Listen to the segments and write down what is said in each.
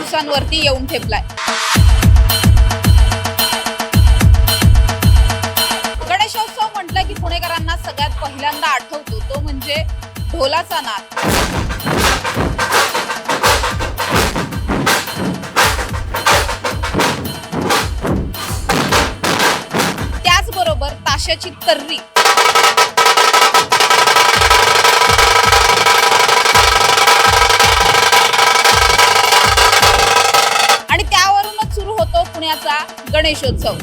दिवसांवरती येऊन ठेपलाय। गणेशोत्सव म्हटलं की पुणेकरांना सगळ्यात पहिल्यांदा आठवतो तो म्हणजे ढोलाचा नाद। त्याचबरोबर ताशाची तर्री। आणि त्यावरूनच सुरू होतो पुण्याचा गणेशोत्सव।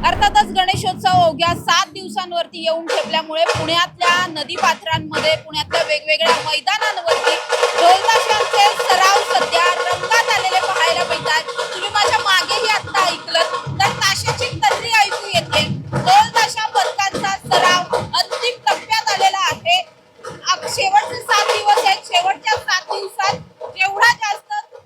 अर्थातच गणेशोत्सव अवघ्या 7 दिवसांवरती येऊन ठेपल्यामुळे पुण्यातल्या नदीपात्रांमध्ये, पुण्यातल्या वेगवेगळ्या मैदानांवरती ढोलताशांचे सराव सध्या रंगात आलेले पाहायला मिळतात। तुम्ही माझ्या मागेही आता ऐकलं तर ताशाची तर्री ऐकू येते। ढोलताशा पथकांचा सराव अंतिम टप्प्यात आलेला आहे। शेवटचे 7 दिवस आहेत। शेवटच्या 7 दिवसात जेवढा जास्त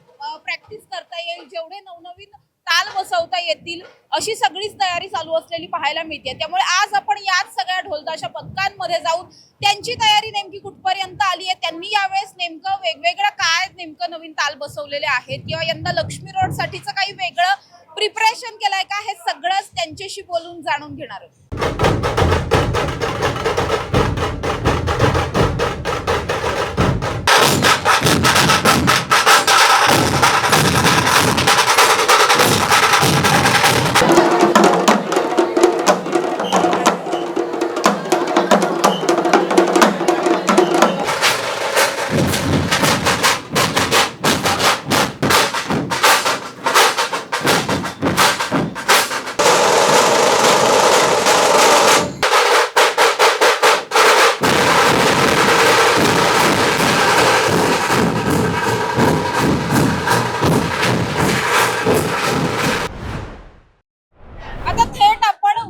प्रॅक्टिस करता येईल, जेवढे नवनवीन ताल बसवता येतील अशी सगळीच तयारी चालू असलेली पाहायला मिळते। त्यामुळे आज आपण याच सगळ्या ढोलताशा पथकांमध्ये जाऊन त्यांची तयारी नेमकी कुठपर्यंत आली आहे, त्यांनी यावेळेस नेमकं वेगवेगळं काय नेमकं नवीन ताल बसवलेले आहेत किंवा यंदा लक्ष्मी रोड साठीचं काही वेगळं प्रिपरेशन केलंय का, हे सगळंच त्यांच्याशी बोलून जाणून घेणार आहोत।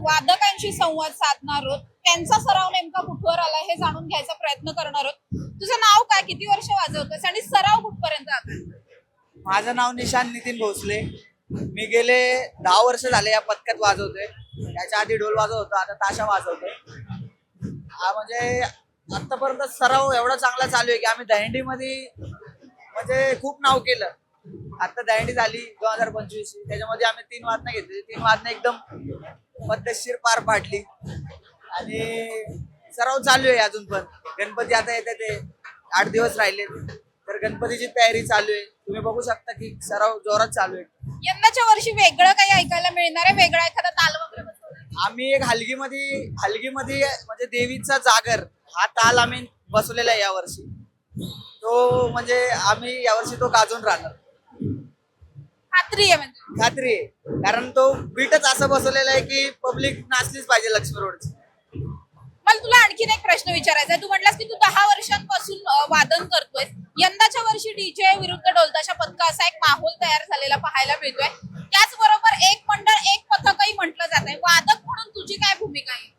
वादकांशी संवाद साधणार आहोत, त्यांचा सराव नेमका कुठवर आला हे जाणून घ्यायचा प्रयत्न करणार आहोत। तुझं नाव काय, किती वर्ष वाजवतोस आणि सराव कुठपर्यंत आला? माझं नाव निशांत नितीन भोसले। मी गेले 10 वर्ष झाले या पथकात वाजवतोय। त्याच्या आधी ढोल वाजवत होतो, आता ताशा वाजवतोय। हा म्हणजे आतापर्यंत सराव एवढा चांगला चालू आहे की आम्ही दहीहंडीमध्ये म्हणजे खूप नाव केलं। आता दहीहंडी झाली 2025, त्याच्यामध्ये आम्ही 3 वादनं घेतली। 3 वादनं एकदम पद्धतशीर पार पाडली आणि सराव चालू आहे अजून पण। गणपती आता येते, ते 8 दिवस राहिले तर गणपतीची तयारी चालू आहे। तुम्ही बघू शकता की सराव जोरात चालू आहे। यंदाच्या वर्षी वेगळं काही ऐकायला मिळणार आहे? वेगळा एखादा ताल वगैरे बसवलाय? आम्ही एक हलगीमध्ये म्हणजे देवीचा जागर हा ताल आम्ही बसवलेला आहे यावर्षी। तो म्हणजे आम्ही यावर्षी तो गाजून राहणार, खात्री आहे म्हणजे? खात्री आहे, कारण तो बीटच असं बसवलेला आहे की पब्लिक नाचलीच पाहिजे लक्ष्मी रोडची। मला तुला आणखीन एक प्रश्न विचारायचा आहे। तू म्हटलास की तू 10 वर्षांपासून वादन करतोय। यंदाच्या वर्षी डीजे विरुद्ध ढोलताशा पथक असा एक माहोल तयार झालेला पाहायला मिळतोय। त्याचबरोबर एक मंडळ एक पथकही म्हटलं जात आहे। वादक म्हणून तुझी काय भूमिका आहे?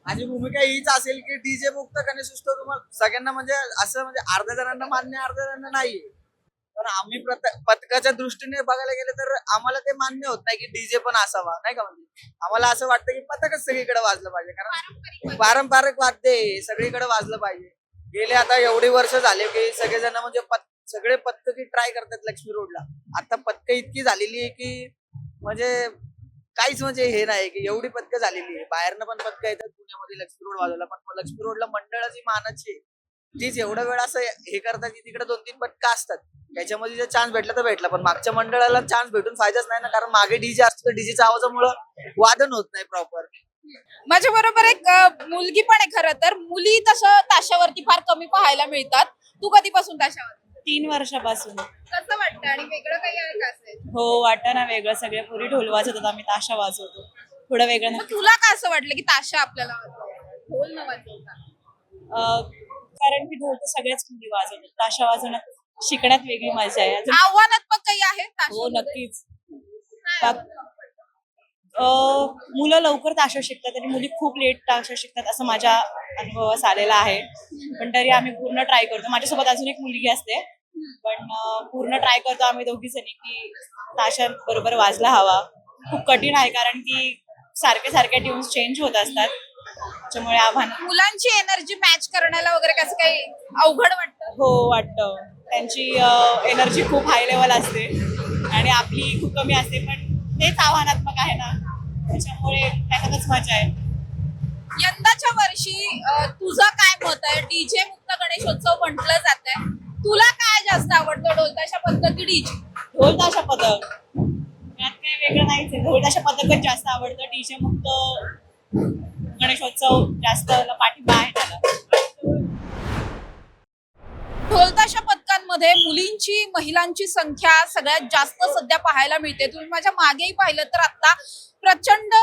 माझी भूमिका हीच असेल की डीजे मुक्त गणेशोत्सव तुम्हाला सगळ्यांना म्हणजे असं म्हणजे अर्ध्या जणांना मान्य, अर्ध्या जणांना नाही। पण आम्ही पथकाच्या दृष्टीने बघायला गेलं तर आम्हाला ते मान्य होत नाही की डीजे पण असावा, नाही का? म्हणजे आम्हाला असं वाटतं की पथकच सगळीकडे वाजलं पाहिजे, कारण पारंपरिक वाद्य सगळीकडे वाजलं पाहिजे। गेले आता एवढी वर्ष झाले की सगळेजण म्हणजे सगळे पथक की ट्राय करतात लक्ष्मी रोडला। आता पथक इतकी झालेली आहे की म्हणजे काहीच म्हणजे हे नाही की एवढी पथकं झालेली आहे। बाहेरनं पण पथक येतात पुण्यामध्ये लक्ष्मी रोड वाजवला, पण लक्ष्मी रोडला मंडळाची मानाची आहे तीच एवढा वेळ असं हे करतात की तिकडे 2-3 पथकं असतात, त्याच्यामध्ये जर चान्स भेटला तर भेटला, पण मागच्या मंडळाला चान्स भेटून फायदाच नाही ना, कारण मागे डीजे असतो, डीजेच्या आवाजामुळे वादन होत नाही प्रॉपर। माझ्या बरोबर एक मुलगी पण आहे। खरं तर मुली तसं ताशावरती फार कमी पाहायला मिळतात। तू कधीपासून ताशावर? 3 वर्षापासून। कसं वाटतं आणि वेगळं काही आहे का असेल? हो, वाटतं ना वेगळं। सगळे पुरी ढोल वाजवतात, आम्ही ताशा वाजवतो, थोडं वेगळं मग नक्की। तुला का असं वाटलं की ताशा आपल्याला वाजवावा, ढोल न वाजवता? कारण की ढोल तर सगळ्याच मुली वाजवतात, ताशा वाजवण्यात शिकण्यात वेगळी मजा आहे। आव्हानात्मक काही आहे हो ताशामध्ये? नक्कीच। मुलं लवकर ताशा शिकतात आणि मुली खूप लेट ताशा शिकतात असं माझ्या अनुभवास आलेला आहे। पण तरी आम्ही पूर्ण ट्राय करतो। माझ्यासोबत अजून एक मुलगी असते, पण पूर्ण ट्राय करतो आम्ही दोघी जणी की ताशा बरोबर वाजला हवा। खूप कठीण आहे, कारण की सारखे सारखे ट्यून्स चेंज होत असतात, त्याच्यामुळे आव्हान मुलांची एनर्जी मॅच करण्याला वगैरे कसं काही अवघड वाटतं? हो वाटतं. त्यांची एनर्जी खूप हाय लेवल असते आणि आपली खूप कमी असते, पण तेच आव्हानात्मक आहे ना, त्याच्यामुळे त्याच्यातच मजा आहे. यंदाच्या वर्षी तुझं काय मत आहे? डीजे मुक्त गणेशोत्सव म्हटलं जात आहे, तुला काय जास्त आवडतं, ढोलताशा पद्धती डीजे? ढोलताशा पथक त्यात काही वेगळं नाहीच आहे. ढोलताशा पथकच जास्त आवडतं. डीजे मुक्त गणेशोत्सव जास्त पाठिंबा आहे त्याला. ढोलताशा पथकांमध्ये मुलींची महिलांची संख्या सगळ्यात जास्त सध्या पाहायला मिळते. तुम्ही माझ्या मागेही पाहिलं तर आता प्रचंड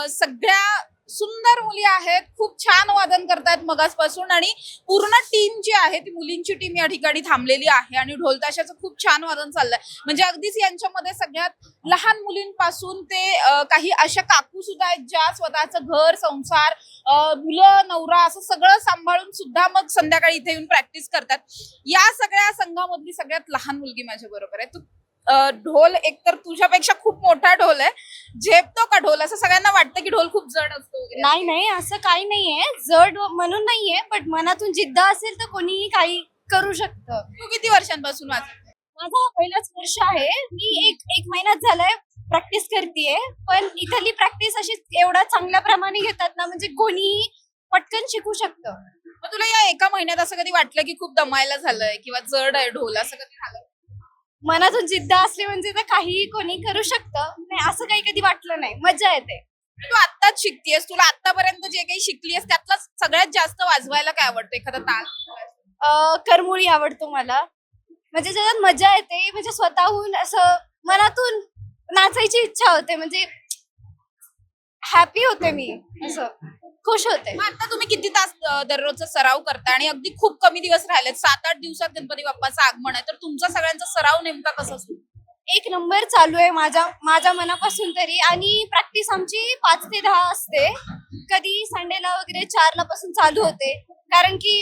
सगळ्या सुंदर मुली आहेत, खूप छान वादन करतायत मगासपासून, आणि पूर्ण टीम जी आहे ती मुलींची टीम या ठिकाणी थांबलेली आहे आणि ढोलताशाचं खूप छान वादन चाललंय. म्हणजे अगदीच यांच्यामध्ये सगळ्यात लहान मुलींपासून ते काही अशा काकू सुद्धा आहेत ज्या स्वतःचं घर संसार मुलं नवरा असं सगळं सांभाळून सुद्धा मग संध्याकाळी इथे येऊन प्रॅक्टिस करतात. या सगळ्या संघामधली सगळ्यात लहान मुलगी माझ्या बरोबर आहे. तू ढोल एकतर तुझ्यापेक्षा खूप मोठा ढोल आहे, झेपतो का ढोल? असं सगळ्यांना वाटतं की ढोल खूप जड असतो वगैरे. नाही नाही, असं काही नाहीये, जड म्हणून नाहीये, बट मनातून जिद्द असेल तर कोणीही काही करू शकतं. तू किती वर्षांपासून वाजवते? माझा पहिलाच वर्ष आहे. मी एक महिन्यात झालाय प्रॅक्टिस करतेय, पण इथली प्रॅक्टिस अशी एवढा चांगल्या प्रमाणे घेतात ना, म्हणजे कोणीही पटकन शिकू शकतं. मग तुला या एका महिन्यात असं कधी वाटलं की खूप दमायला झालंय किंवा जड आहे ढोल, असं कधी झालं? मनातून जिद्द असली म्हणजे तर काहीही कोणी करू शकतं. नाही, असं काही कधी वाटलं नाही, मजा येते. तू आत्ताच शिकतेस, तुला आतापर्यंत जे काही शिकलीस त्यातला सगळ्यात जास्त वाजवायला काय आवडतं? एखादा ताल? करमुळी आवडतो मला, म्हणजे ज्याच्यात मजा येते, म्हणजे स्वतःहून असं मनातून नाचायची इच्छा होते, म्हणजे हॅपी होते मी, असं खुश होते. मग आता तुम्ही किती तास दररोजचा सराव करता? आणि अगदी खूप कमी दिवस राहिलेत, 7-8 दिवसात गणपती बाप्पाचं आगमन आहे, तर तुमचा सगळ्यांचा सराव नेमका कसा असतो? एक नंबर चालू आहे माझ्या मनापासून तरी. आणि प्रॅक्टिस आमची 5 ते 10 असते, कधी संडेला वगैरे 4 पासून चालू होते, कारण की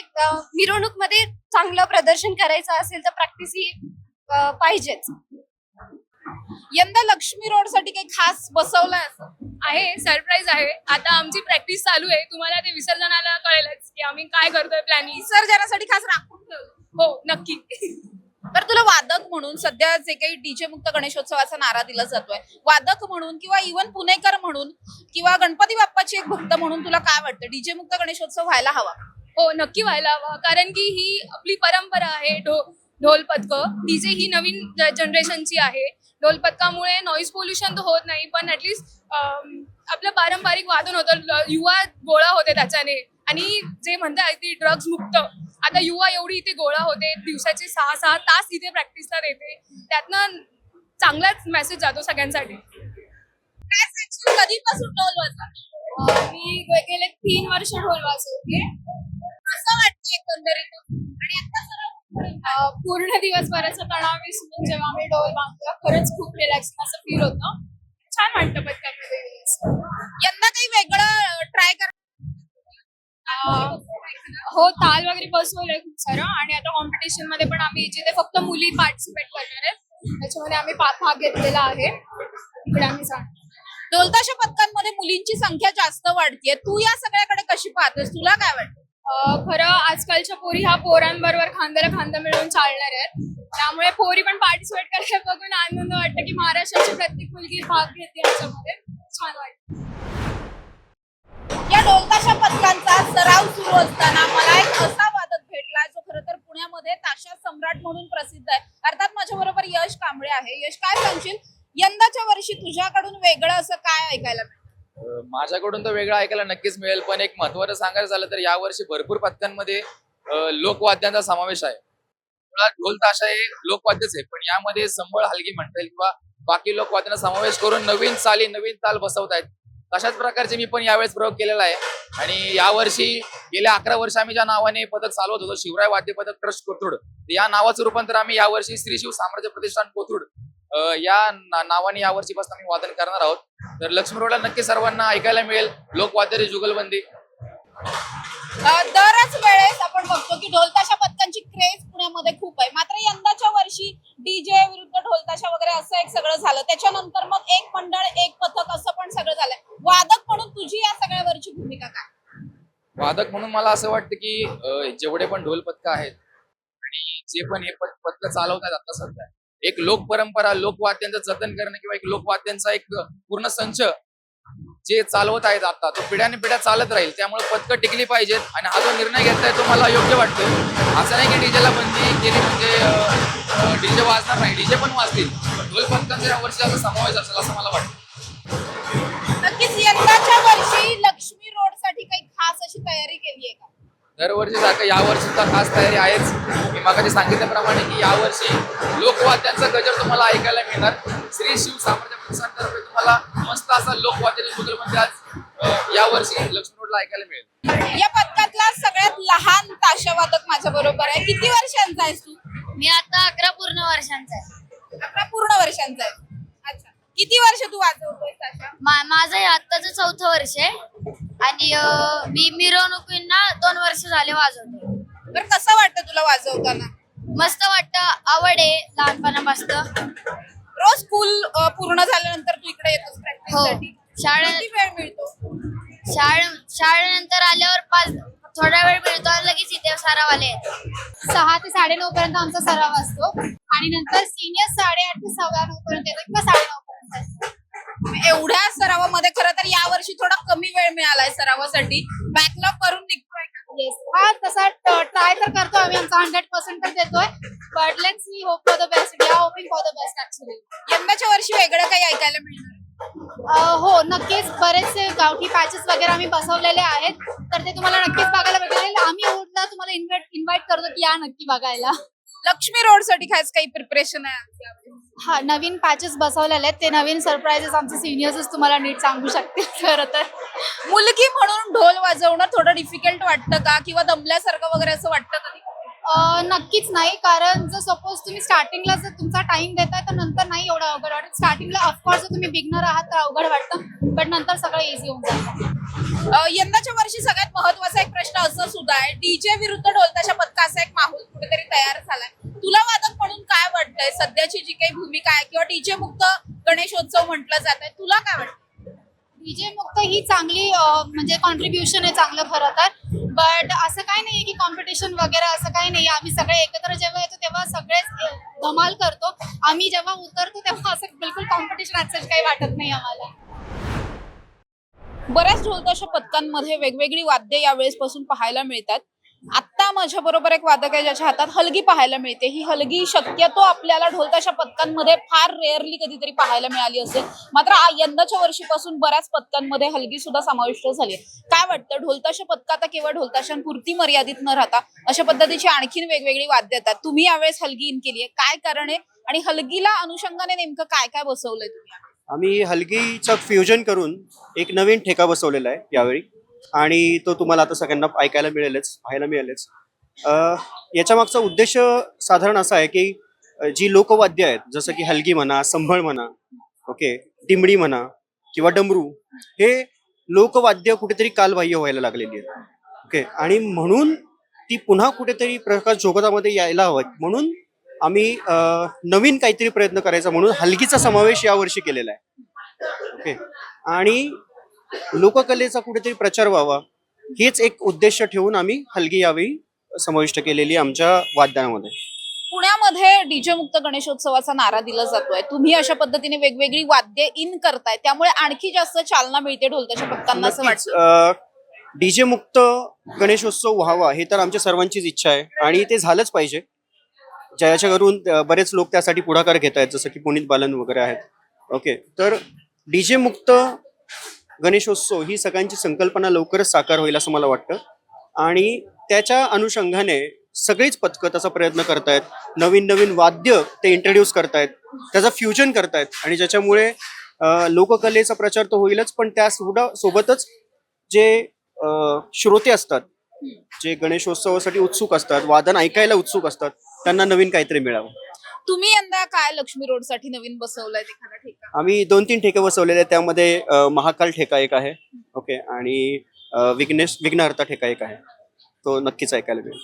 मिरवणूक मध्ये चांगलं प्रदर्शन करायचं असेल तर प्रॅक्टिस ही पाहिजेच. यंदा लक्ष्मी रोड साठी काही खास बसवलंय असं? आहे, सरप्राईज आहे. आता आमची प्रॅक्टिस चालू आहे. तुम्हाला ते विसर्जनाला कळेलच की आम्ही काय करतोय प्लॅनिंग. विसर्जनासाठी खास राखून ठेवलं? हो, नक्की. तर तुला वादक म्हणून सध्या जे काही डीजे मुक्त गणेशोत्सवाचा नारा दिला जातोय, वादक म्हणून किंवा इव्हन पुणेकर म्हणून किंवा गणपती बाप्पाची एक भक्त म्हणून तुला काय वाटतं? डीजे मुक्त गणेशोत्सव व्हायला हवा? हो, नक्की व्हायला हवा, कारण की ही आपली परंपरा आहे. ढोल पथकं डीजे ही नवीन जनरेशनची आहे. ढोल पथकामुळे नॉईज पोल्युशन तर होत नाही, पण ऍटलीस्ट आपलं पारंपरिक वादन होतं, युवा गोळा होते त्याच्याने. आणि जे म्हणतात ती ड्रग्ज मुक्त, आता युवा एवढी इथे गोळा होते, दिवसाचे 6-6 तास इथे प्रॅक्टिसला देते, त्यातनं चांगलाच मेसेज जातो सगळ्यांसाठी. काय सांगशील, कधीपासून ढोल वाजवा? मी गेले 3 वर्ष ढोल वाजवते. असं वाटतं एकंदरीत? आणि आता सराव पूर्ण दिवसभराचा तणाव विसरून जेव्हा आम्ही ढोल बांधतो, खरंच खूप रिलॅक्सिंग असं फील होतं. छान वाटतं पथकामध्ये. यंदा काही वेगळं ट्राय कर? हो, ताल वगैरे बसवलंय खूप सारं, आणि आता कॉम्पिटिशन मध्ये पण आम्ही जिथे फक्त मुली पार्टिसिपेट करणार आहेत त्याच्यामध्ये आम्ही भाग घेतलेला आहे. इकडे आम्ही जाणार. ढोलताशा पथकांमध्ये मुलींची संख्या जास्त वाढतीये, तू या सगळ्याकडे कशी पाहतेस? तुला काय वाटतं? खरं आजकालच्या पोरी ह्या पोरांबरोबर खांद्याला खांदा मिळवून चालणार आहेत, त्यामुळे पोरी पण पार्टिसिपेट करायला बघून आनंद वाटतं की महाराष्ट्राची प्रत्येक मुलगी भाग घेते याच्यामध्ये. छान वाटतं. या ढोलताशा पथकांचा सराव सुरू असताना मला एक असा वादक भेटला जो खरं तर पुण्यामध्ये ताशा सम्राट म्हणून प्रसिद्ध आहे. अर्थात माझ्या बरोबर यश कांबळे आहे. यश, काय सांगशील, यंदाच्या वर्षी तुझ्याकडून वेगळं असं काय ऐकायला मिळतं? माझ्याकडून तर वेगळं ऐकायला नक्कीच मिळेल, पण एक महत्त्वाचं सांगायचं झालं तर यावर्षी भरपूर पथकांमध्ये लोकवाद्यांचा समावेश आहे. मुळात ढोल ताशा हे लोकवाद्यच आहे, पण यामध्ये संबळ हलगी म्हणता येईल किंवा बाकी लोकवाद्यांचा समावेश करून नवीन चाली नवीन ताल बसवतायत. तशाच प्रकारचे मी पण यावेळेस प्रयोग केलेला आहे. आणि यावर्षी गेल्या 11 वर्ष आम्ही ज्या नावाने पथक चालवत होतो, शिवराय वाद्य पथक ट्रस्ट कोथरूड, या नावाचं रूपांतर आम्ही यावर्षी श्री शिव साम्राज्य प्रतिष्ठान कोथरूड या नावाने यावर्षीपासून आम्ही वादन करणार आहोत. तर लक्ष्मी रोडला नक्की सर्वांना ऐकायला मिळेल लोकवाद्य जुगलबंदी. दरच वेळेस आपण बघतो की ढोलताशा पथकांची क्रेज पुण्यामध्ये खूप आहे, मात्र यंदाच्या वर्षी डीजे विरुद्ध ढोलताशा वगैरे असं एक सगळं झालं. त्याच्यानंतर मग एक मंडळ एक वादक म्हणून मला असं वाटतं की जेवढे पण ढोल पथक आहेत आणि जे पण हे पथक चालवतात आता सध्या, एक लोक परंपरा, लोकवाद्यांचं जतन करणं किंवा एक लोकवाद्यांचा एक पूर्ण संच जे चालवत आहेत आता, तो पिढ्याने पिढ्या चालत राहील. त्यामुळे पथकं टिकली पाहिजेत आणि हा जो निर्णय घेतलाय तो मला योग्य वाटतो. असं नाही की डीजेला बंदी केली म्हणजे डीजे वाजणार नाही, डीजे पण वाजतील, पण ढोल पथकांचा या वर्षी आता समावेश असेल असं मला वाटतं. नक्कीच यंदाच्या वर्षी लक्ष्मी रोड साठी काही खास अशी तयारी केली आहे का? दरवर्षी सारखं यावर्षी सुद्धा खास तयारी आहेच. मी मागाशी सांगितल्याप्रमाणे की यावर्षी लोकवाद्यांचा गजर तुम्हाला ऐकायला मिळणार. श्री शिव सामर्थ्य प्रतिष्ठानतर्फे तुम्हाला मस्त असा लोकवाद्याची मुघलमध्ये आज यावर्षी लक्ष्मी रोडला ऐकायला मिळेल. या पथकातला सगळ्यात लहान ताशावादक माझ्या बरोबर आहे. किती वर्षांचा आहेस तू? मी आता 11 पूर्ण वर्षांचा आहे. 11 पूर्ण वर्षांचा आहे. अच्छा, किती वर्ष तू वाजवतोय ताशा? माझं हे आत्ताचं 4थं वर्ष आहे आणि मी मिरवणुकींना 2 वर्ष झाले वाजवते. तर कसं वाटतं तुला वाजवताना? मस्त वाटतं, आवड आहे लहानपणापासून. रोज स्कूल पूर्ण झाल्यानंतर तू इकडे येतोस हो. प्रॅक्टिससाठी? शाळेत किती वेळ मिळतो? शाळेनंतर आल्यावर थोडा वेळ मिळतो आणि लगेच इथे सराव आले. 6 ते 9:30 पर्यंत आमचा सराव असतो आणि नंतर सिनियर 8:30 ते 9:15 पर्यंत येतो किंवा 9:30 पर्यंत. एवढ्या सरावामध्ये खरं तर यावर्षी थोडा कमी वेळ मिळालाय सरावासाठी. बॅकलॉग करून निघतोय का? हा, तसा ट्राय तर करतो आम्ही, आमचा 100% तर देतोय, but let's see, hope for the best. We are hoping for the best actually. यंदाच्या वर्षी वेगळं काही ऐकायला मिळणार? हो, नक्कीच बरेचसे गावठी पॅचेस वगैरे आम्ही बसवलेले आहेत, तर ते तुम्हाला नक्कीच बघायला भेटेल. आम्ही उद्या तुम्हाला इन्व्हाइट करतो की या नक्की बघायला. लक्ष्मी रोड साठी खास काही प्रिपरेशन आहे? हा, नवीन पॅचेस बसवलेले आहेत, ते नवीन सरप्राइजेस आमचे सिनियर्सच तुम्हाला नीट सांगू शकतील. खरं तर मुलगी म्हणून ढोल वाजवणं थोडं डिफिकल्ट वाटतं का, किंवा दमल्यासारखं वगैरे असं वाटतं कधी? नक्कीच नाही, कारण जर सपोज तुम्ही स्टार्टिंगला जर तुमचा टाइम देताय तर नंतर नाही एवढं अवघड वाटत. स्टार्टिंगला ऑफकोर्स जर तुम्ही बिगनर आहात तर अवघड वाटतं, बट नंतर सगळं इझी होऊन जातं. यंदाच्या वर्षी सगळ्यात महत्वाचा एक प्रश्न असं सुद्धा आहे, डीजे विरुद्ध ढोलताशा पथकाचा एक माहोल कुठेतरी तयार झालाय. तुला वादक म्हणून काय वाटतंय? सध्याची जी काही भूमिका आहे किंवा डीजे मुक्त गणेशोत्सव म्हटलं जात आहे, तुला काय वाटतं? डीजे मुक्त ही चांगली म्हणजे कॉन्ट्रीब्युशन आहे चांगलं खरं तर, बट असं काही नाहीये की कॉम्पिटिशन वगैरे असं काही नाही. आम्ही सगळे एकत्र जेव्हा येतो तेव्हा सगळेच धमाल करतो. आम्ही जेव्हा उतरतो तेव्हा असं बिलकुल कॉम्पिटिशन असं काही वाटत नाही आम्हाला. बऱ्याच ढोलताशा पथकांमध्ये वेगवेगळी वाद्य यावेळेस पासून पाहायला मिळतात. आता माझ्या बरोबर एक वादक आहे ज्याच्या हातात हलगी पाहायला मिळते. ही हलगी शक्यतो आपल्याला ढोलताशा पथकांमध्ये फार रेअरली कधीतरी पाहायला मिळाली असेल, मात्र यंदाच्या वर्षीपासून बऱ्याच पथकांमध्ये हलगी सुद्धा समाविष्ट झाली. काय वाटतं, ढोलताशा पथक आता केवळ ढोलताशांपुरती मर्यादित न राहता अशा पद्धतीची आणखीन वेगवेगळी वाद्य येतात? तुम्ही यावेळेस हलगी इन केली आहे, काय कारण आहे आणि हलगीला अनुषंगाने नेमकं काय काय बसवलंय तुम्ही? आम्ही हलगीचं फ्युजन करून एक नवीन ठेका बसवलेला आहे यावेळी, आणि तो तुम्हाला आता सगळ्यांना ऐकायला मिळेलच, पाहायला मिळेलच. याच्या मागचा उद्देश साधारण असा आहे की जी लोकवाद्य आहेत, जसं की हलगी म्हणा, संभळ म्हणा, ओके, दिमडी म्हणा किंवा डमरू, हे लोकवाद्य कुठेतरी कालबाह्य व्हायला लागलेली आहेत, ओके, आणि म्हणून ती पुन्हा कुठेतरी प्रकाश जोगतामध्ये यायला हवं, म्हणून आम्ही नवीन काहीतरी प्रयत्न करायचा म्हणून हलगीचा समावेश यावर्षी केलेला आहे, ओके, आणि लोककलेचा कुठेतरी प्रचार व्हावा हेच एक उद्देश ठेवून आम्ही हलगी यावेळी समाविष्ट केलेली आमच्या वाद्यामध्ये. पुण्यामध्ये डीजे मुक्त गणेशोत्सवाचा नारा दिला जातोय. तुम्ही अशा पद्धतीने वेगवेगळी वाद्य इन करताय, त्यामुळे आणखी जास्त चालना मिळते ढोलताशा पथकांना असं वाटतं? डीजे मुक्त गणेशोत्सव व्हावा हे तर आमच्या सर्वांचीच इच्छा आहे आणि ते झालंच पाहिजे, ज्याच्या करून बरेच लोक त्यासाठी पुढाकार घेत आहेत, जसं की पुनीत बालन वगैरे आहेत, ओके. तर डीजे मुक्त गणेशोत्सव ही सगळ्यांची संकल्पना लवकरच साकार होईल असं मला वाटतं, आणि त्याच्या अनुषंगाने सगळीच पथकं त्याचा प्रयत्न करतायत, नवीन नवीन वाद्य ते इंट्रोड्यूस करतायत, त्याचा फ्युजन करतायत, आणि ज्याच्यामुळे लोककलेचा प्रचार तर होईलच, पण त्या सोबतच जे श्रोते असतात, जे गणेशोत्सवासाठी उत्सुक असतात, वादन ऐकायला उत्सुक असतात, त्यांना नवीन काहीतरी मिळावं. तुम्ही यंदा काय लक्ष्मी रोड साठी नवीन बसवलंय एखादा ठेका? आम्ही 2-3 ठेके बसवलेले आहेत, त्यामध्ये महाकाल ठेका एक आहे, ओके, आणि विघ्नहर्ता ठेका एक आहे, तो नक्कीच ऐकायला मिळेल.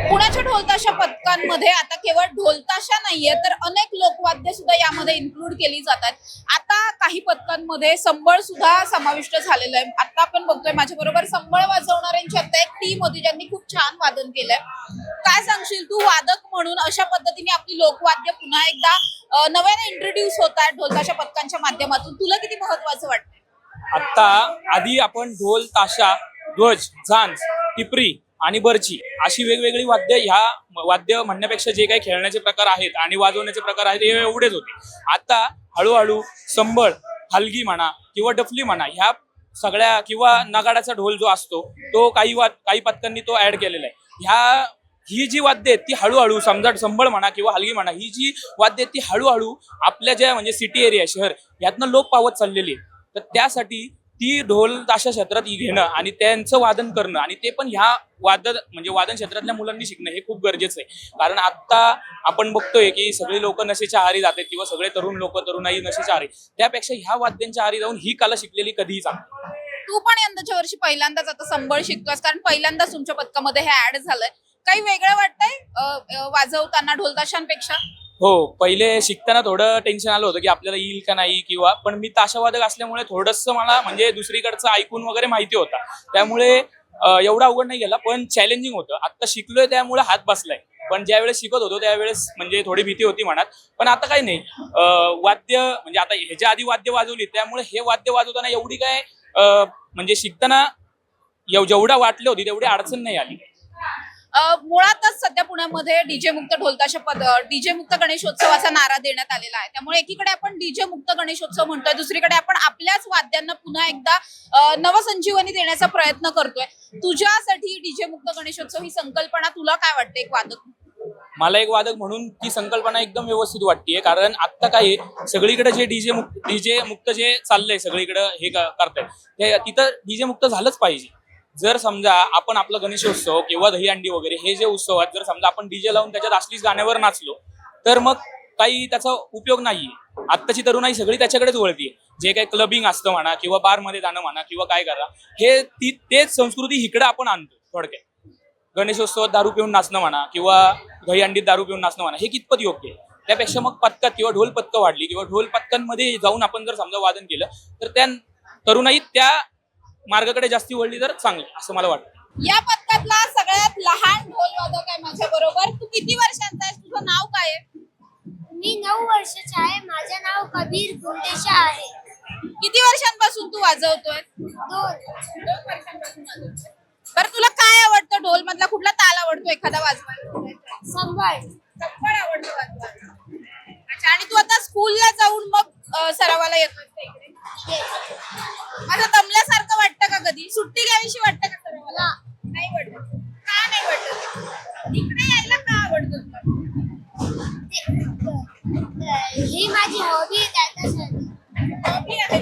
पुण्याच्या यंदाच्या ढोलताशा पथकांमध्ये आता केवळ ढोलताशा नाहीये तर अनेक लोकवाद्य सुद्धा यामध्ये इन्क्लूड केली जातात. आता काही पथकांमध्ये संबळ सुद्धा समाविष्ट झालेलं आहे. आता आपण बघतोय माझ्या बरोबर संबळ वाजवणाऱ्यांची आता एक टीम होती ज्यांनी खूप छान वादन केलंय. काय सांगशील तू वादक म्हणून अशा पद्धतीने आपली लोकवाद्य पुन्हा एकदा नव्याने इंट्रोड्यूस होत आहेत ढोलताशा पथकांच्या माध्यमातून, तुला किती महत्वाचं वाटतंय? आत्ता आधी आपण ढोल, ताशा, ध्वज, झांज, टिपरी आणि बर्ची अशी वेगवेगळी वाद्य, ह्या वाद्य म्हणण्यापेक्षा जे काही खेळण्याचे प्रकार आहेत आणि वाजवण्याचे प्रकार आहेत हे एवढेच होते. आता हळूहळू संबळ, हलगी म्हणा किंवा डफली म्हणा, ह्या सगळ्या किंवा नगाडाचा ढोल जो असतो तो काही पथकांनी तो ऍड केलेला आहे. ही जी वाद्य आहेत ती हळूहळू, समजा संबळ म्हणा किंवा हलगी म्हणा, ही जी वाद्य आहेत ती हळूहळू आपल्या ज्या म्हणजे सिटी एरिया, शहर यातनं लोप पावत चाललेली आहे. तर त्यासाठी ती ढोल ताशा क्षेत्रात घेणं आणि त्यांचं वादन करणं आणि ते पण ह्या वादन क्षेत्रातल्या मुलांनी शिकणं हे खूप गरजेचं आहे. कारण आता आपण बघतोय की सगळे लोक नशेच्या आहारी जातात किंवा सगळे तरुणाई नशेच्या आहारी, त्यापेक्षा ह्या वाद्यांच्या आहारी जाऊन ही कला शिकलेली कधीही चांगली. तू पण यंदाच्या वर्षी पहिल्यांदाच आता संबळ शिकतोस, कारण पहिल्यांदाच तुमच्या पथकामध्ये हे ऍड झालंय. काही वेगळं वाटतंय वाजवताना ढोलताशांपेक्षा? हो, पहिले शिकताना थोडं टेन्शन आलं होतं की आपल्याला येईल का नाही किंवा, पण मी ताशावादक असल्यामुळे थोडंसं मला म्हणजे दुसरीकडचं ऐकून वगैरे माहिती होता, त्यामुळे एवढा अवघड नाही गेला, पण चॅलेंजिंग होतं. आता शिकलोय त्यामुळे हात बसलाय, पण ज्यावेळेस शिकत होतो त्यावेळेस म्हणजे थोडी भीती होती मनात. पण आता काही नाही, वाद्य म्हणजे आता ह्याच्या आधी वाद्य वाजवली त्यामुळे हे वाद्य वाजवताना एवढी काय म्हणजे शिकताना जेवढा वाटले होती तेवढी अडचण नाही आली. मुळातच सध्या पुण्यामध्ये डीजे मुक्त डीजे मुक्त गणेशोत्सवाचा नारा देण्यात आलेला आहे. त्यामुळे एकीकडे आपण डीजे मुक्त गणेशोत्सव म्हणतोय, दुसरीकडे आपण आपल्याच वाद्यांना पुन्हा एकदा नवसंजीवनी देण्याचा प्रयत्न करतोय. तुझ्यासाठी डीजे मुक्त गणेशोत्सव ही संकल्पना तुला काय वाटते एक वादक? मला एक वादक म्हणून ती संकल्पना एकदम व्यवस्थित वाटतेय. कारण आता काय सगळीकडे जे डीजे मुक्त जे चाललंय सगळीकडे हे करतायत, तिथं डीजे मुक्त झालंच पाहिजे. जर समजा आपण आपला गणेशोत्सव किंवा दहीहंडी वगैरे हे जे उत्सव आहेत, जर समजा आपण डीजे लावून त्याच्यात असलीच गाण्यावर नाचलो तर मग काही त्याचा उपयोग नाहीये. आत्ताची तरुणाई सगळी त्याच्याकडेच वळतीये. जे काही क्लबिंग असतं म्हणा किंवा बारमध्ये जाणं म्हणा किंवा काय करा, हे तेच संस्कृती इकडे आपण आणतो. थोडक्यात गणेशोत्सवात दारू पिऊन नाचणं म्हणा किंवा दहीहंडीत दारू पिऊन नाचणं म्हणा हे कितपत योग्य आहे? त्यापेक्षा मग पथकात किंवा ढोल पथकं वाढली किंवा ढोल पथकांमध्ये जाऊन आपण जर समजा वादन केलं तर त्या तरुणाई त्या मार्गाकडे जास्ती वळली तर चांगलं, असं मला वाटतं. या पथकातला सगळ्यात लहान ढोल वादक आहे माझ्या बरोबर. तू किती वर्षांचा आहेस? तुझं नाव काय आहे? मी 9 वर्षाचा आहे. माझे नाव कबीर गुंडेशा आहे. किती वर्षांपासून तू वाजवतोय? 2 वर्षांपासून वाजवतोय. बरं, तुला काय आवडतं? ढोल मधला कुठला ताल आवडतो एखादा वाजवायला? संबळ आवडतो वाजवायला. अच्छा, आणि तू आता स्कूलला जाऊन मग सरावाला येतोय इकडे? माझं दमल्यासारखं वाटतं का? कधी सुट्टी घ्यावीशी वाटतं का सरावाला? नाही वाटत. का नाही वाटत? इकडे यायला का आवडतं तुला? ही माझी हॉबी आहे त्याच्यासाठी. हॉबी आहे.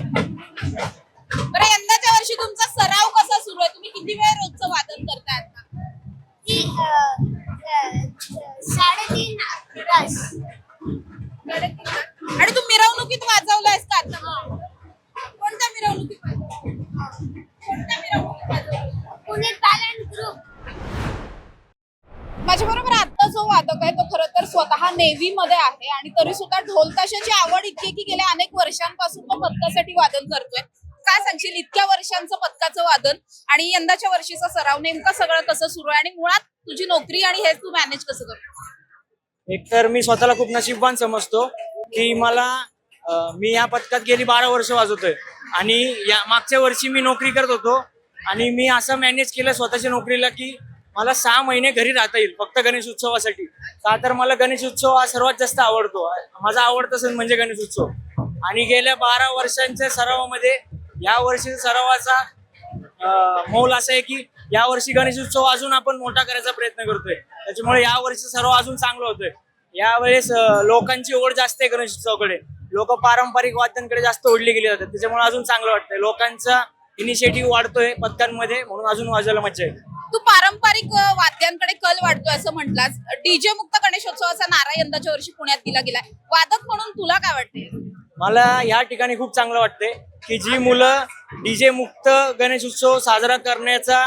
बरं, यंदाच्या वर्षी तुमचा सराव कसा सुरू आहे? तुम्ही किती वेळ रोजचं वादन करताय आता? ती 3.5 तास. आणि तू मिरवणुकीत वाजवलायस का आता? कोणत्या मिरवणुकीत पुणे टॅलेंट ग्रुप. माझ्या बरोबर आता जो वादक आहे तो खरं तर स्वतः नेव्ही मध्ये आहे आणि तरी सुद्धा ढोलताशाची आवड इतकी की गेल्या अनेक वर्षांपासून तो पथकासाठी वादन करतोय. काय सांगशील इतक्या वर्षांचं पथकाचं वादन आणि यंदाच्या वर्षीचा सराव, नेमकं सगळं कसं सुरू आहे आणि मुळात तुझी नोकरी आणि हे तू मॅनेज कसं करतो? एकतर मी स्वतःला खूप नशीबवान समजतो की मी या पथकात गेली 12 वर्ष वाजवतोय आणि या मागच्या वर्षी मी नोकरी करत होतो आणि मी असं मॅनेज केलं स्वतःच्या नोकरीला की मला 6 महिने घरी राहता येईल फक्त गणेश उत्सवासाठी. का तर मला गणेश उत्सव हा सर्वात जास्त आवडतो. माझा आवडता सण म्हणजे गणेश उत्सव. आणि गेल्या 12 वर्षांच्या सरावामध्ये या वर्षी सरावाचा मौल असा आहे की या वर्षी गणेश उत्सव अजून आपण मोठा करायचा प्रयत्न करतोय. त्याच्यामुळे या वर्षी सर्व अजून चांगलं होतोय. यावेळेस लोकांची ओढ जास्त आहे गणेश उत्सवाकडे. लोक पारंपरिक वाद्यांकडे जास्त ओढली गेली जातात. त्याच्यामुळे अजून चांगलं वाटतंय. लोकांचा इनिशिएटिव्ह वाढतोय पथकांमध्ये, म्हणून अजून वाजवायला मजा येते. तू पारंपरिक वाद्यांकडे कल वाढतोय असं म्हटलास. डीजे मुक्त गणेशोत्सवाचा नारा यंदाच्या वर्षी पुण्यात दिला गेलाय. वादक म्हणून तुला काय वाटते? मला या ठिकाणी खूप चांगलं वाटतंय की जी मुलं डीजे मुक्त गणेश उत्सव साजरा करण्याचा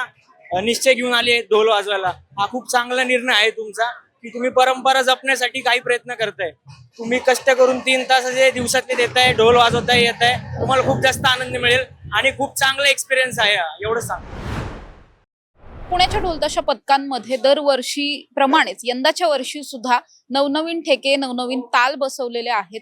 निश्चय घेऊन आले ढोल वाजवायला. हा खूप चांगला निर्णय आहे तुमचा की तुम्ही परंपरा जपण्यासाठी काही प्रयत्न करताय. तुम्ही कष्ट करून 3 तासाचे दिवसातले देताय, ढोल वाजवताय, येत आहे, तुम्हाला खूप जास्त आनंद मिळेल आणि खूप चांगला एक्सपिरियन्स आहे हा. एवढं सांग. पुण्याच्या ढोलताशा पथकांमध्ये दरवर्षी प्रमाणेच यंदाच्या वर्षी सुद्धा नवनवीन ठेके नवनवीन ताल बसवलेले आहेत.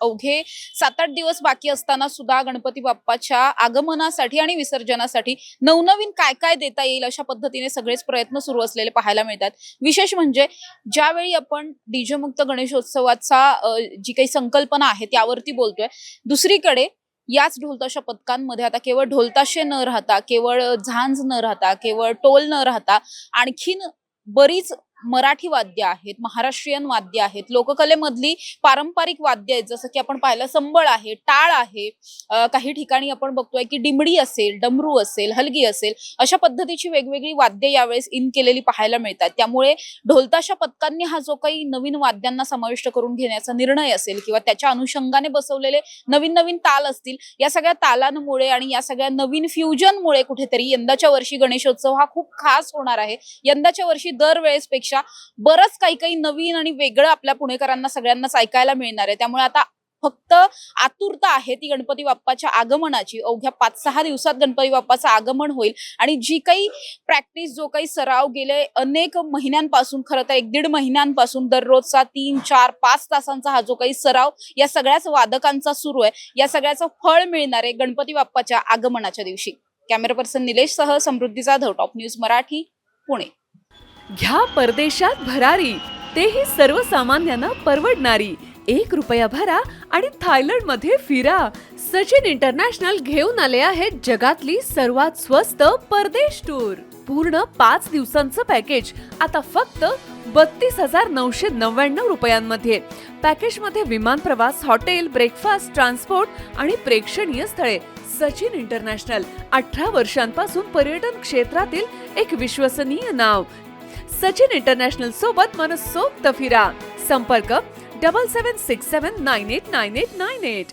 अवघे 7-8 दिवस बाकी असताना सुद्धा गणपती बाप्पाच्या आगमनासाठी आणि विसर्जनासाठी नवनवीन काय काय देता येईल अशा पद्धतीने सगळेच प्रयत्न सुरू असलेले पाहायला मिळतात. विशेष म्हणजे ज्यावेळी आपण डीजे मुक्त गणेशोत्सवाचा जी काही संकल्पना आहे त्यावरती बोलतोय, दुसरीकडे याच ढोलताशा पथकांमध्ये आता केवळ ढोलताशे न राहता, केवळ झांज न राहता, केवळ टोल न राहता आणखीन बरीच मराठी वाद्य आहेत, महाराष्ट्रीयन वाद्य आहेत, लोककलेमधली पारंपरिक वाद्य आहेत. जसं की आपण पाहिलं संबळ आहे, टाळ आहे, काही ठिकाणी आपण बघतोय की डिमडी असेल, डमरू असेल, हलगी असेल, अशा पद्धतीची वेगवेगळी वाद्य यावेळेस इन केलेली पाहायला मिळतात. त्यामुळे ढोलताशा पथकांनी हा जो काही नवीन वाद्यांना समाविष्ट करून घेण्याचा निर्णय असेल किंवा त्याच्या अनुषंगाने बसवलेले नवीन नवीन ताल असतील, या सगळ्या तालांमुळे आणि या सगळ्या नवीन फ्युजनमुळे कुठेतरी यंदाच्या वर्षी गणेशोत्सव हा खूप खास होणार आहे. यंदाच्या वर्षी दरवेळेसपेक्षा बरंच काही नवीन आणि वेगळं आपल्या पुणेकरांना सगळ्यांनाच ऐकायला मिळणार आहे. त्यामुळे आता फक्त आतुरता आहे ती गणपती बाप्पाच्या आगमनाची. अवघ्या 5-6 दिवसात गणपती बाप्पाचं आगमन होईल आणि जी काही प्रॅक्टिस, जो काही सराव गेले अनेक महिन्यांपासून, खरं तर 1-1.5 महिन्यांपासून दररोजचा 3, 4, 5 तासांचा हा जो काही सराव या सगळ्याच वादकांचा सुरू आहे, या सगळ्याचं फळ मिळणार आहे गणपती बाप्पाच्या आगमनाच्या दिवशी. कॅमेरा पर्सन निलेश सह समृद्धी जाधव, टॉप न्यूज मराठी, पुणे. घ्या परदेशात भरारी, तेही सर्वसामान्यांना परवडणारी. 1 रुपया भरा आणि थायलंडमध्ये फिरा. सचिन इंटरनॅशनल घेऊन आले आहेत जगातली सर्वात स्वस्त परदेश टूर. पूर्ण 5 दिवसांचं पॅकेज आता फक्त 32,999 रुपयांमध्ये. पॅकेजमध्ये विमान प्रवास, हॉटेल, ब्रेकफास्ट, ट्रान्सपोर्ट आणि प्रेक्षणीय स्थळे. सचिन इंटरनॅशनल 18 वर्षांपासून पर्यटन क्षेत्रातील एक विश्वसनीय नाव. सचिन इंटरनॅशनल सोबत मनसोक्त फिरा. संपर्क 7767989898.